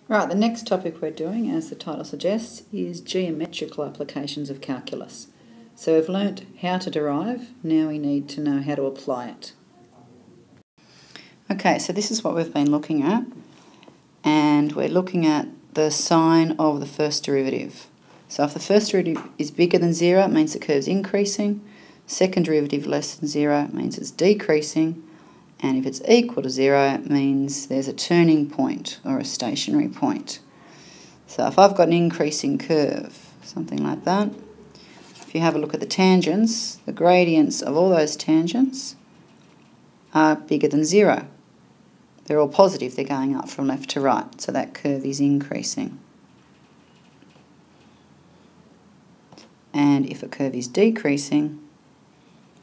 Right, the next topic we're doing, as the title suggests, is geometrical applications of calculus. So we've learnt how to derive, now we need to know how to apply it. Okay, so this is what we've been looking at, and we're looking at the sign of the first derivative. So if the first derivative is bigger than 0, it means the curve's increasing. Second derivative less than 0 means it's decreasing. And if it's equal to 0, it means there's a turning point or a stationary point. So if I've got an increasing curve, something like that, if you have a look at the tangents, the gradients of all those tangents are bigger than 0. They're all positive, they're going up from left to right, so that curve is increasing. And if a curve is decreasing,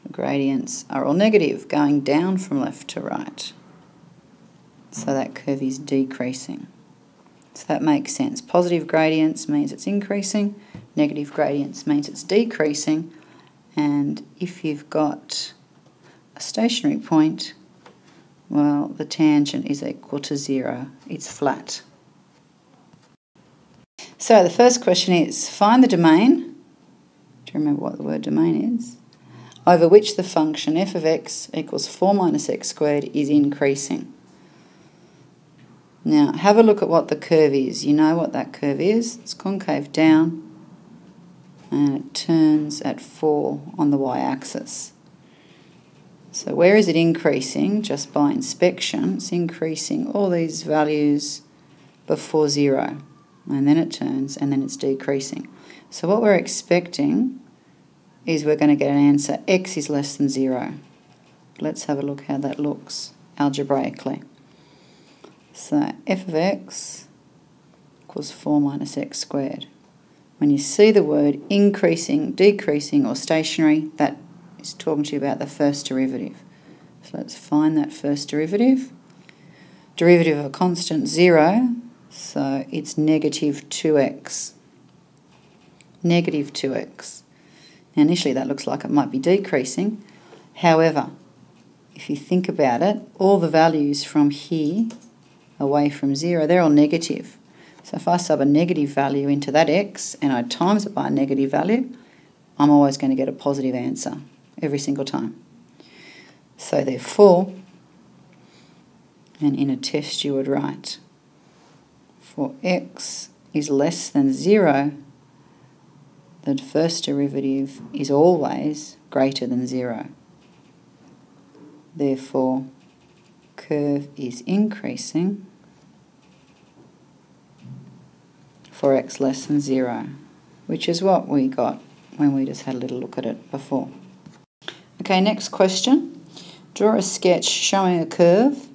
the gradients are all negative, going down from left to right. So that curve is decreasing. So that makes sense. Positive gradients means it's increasing, negative gradients means it's decreasing, and if you've got a stationary point, well, the tangent is equal to 0. It's flat. So the first question is, find the domain, do you remember what the word domain is, over which the function f of x equals 4 minus x squared is increasing. Now, have a look at what the curve is. You know what that curve is. It's concave down, and it turns at 4 on the y-axis. So where is it increasing? Just by inspection, it's increasing all these values before 0. And then it turns, and then it's decreasing. So what we're expecting is we're going to get an answer x is less than 0. Let's have a look how that looks algebraically. So f of x equals 4 minus x squared. When you see the word increasing, decreasing or stationary, that is talking to you about the first derivative. So let's find that first derivative. Derivative of a constant 0, so it's negative 2x. Negative 2x. Now initially that looks like it might be decreasing. However, if you think about it, all the values from here away from 0, they're all negative. So if I sub a negative value into that x and I times it by a negative value, I'm always going to get a positive answer every single time. So therefore, and in a test you would write, for x is less than 0, the first derivative is always greater than 0. Therefore, curve is increasing for x less than 0, which is what we got when we just had a little look at it before. Okay, next question. Draw a sketch showing a curve,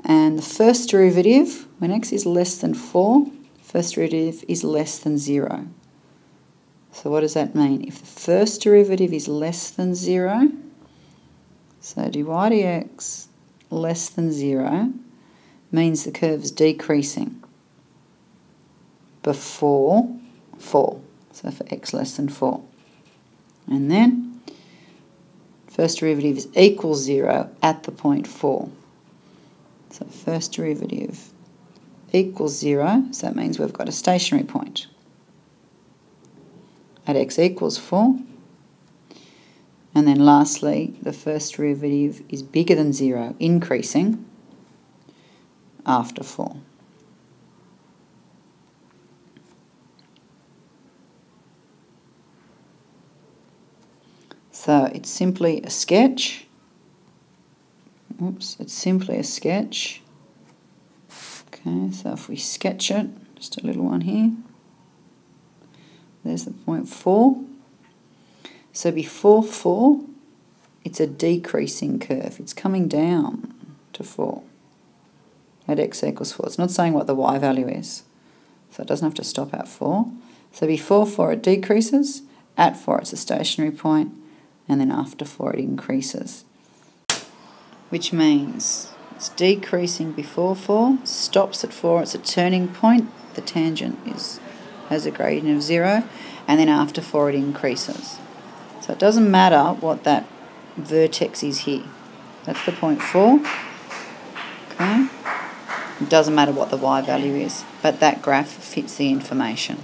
and the first derivative, when x is less than 4, first derivative is less than 0. So what does that mean? If the first derivative is less than 0, so dy dx less than 0 means the curve is decreasing before 4, so for x less than 4. And then first derivative is equals 0 at the point 4. So first derivative equals 0, so that means we've got a stationary point at x equals 4. And then lastly, the first derivative is bigger than 0, increasing after 4. So it's simply a sketch. Oops, it's simply a sketch. Okay, so if we sketch it, just a little one here. There's the point 4. So before 4, it's a decreasing curve. It's coming down to 4 at x equals 4. It's not saying what the y value is, so it doesn't have to stop at 4. So before 4 it decreases, at 4 it's a stationary point, and then after 4 it increases. Which means it's decreasing before 4, stops at 4, it's a turning point, the tangent has a gradient of 0, and then after 4 it increases. So it doesn't matter what that vertex is here. That's the point 4. Okay? doesn't matter what the y value is, but that graph fits the information.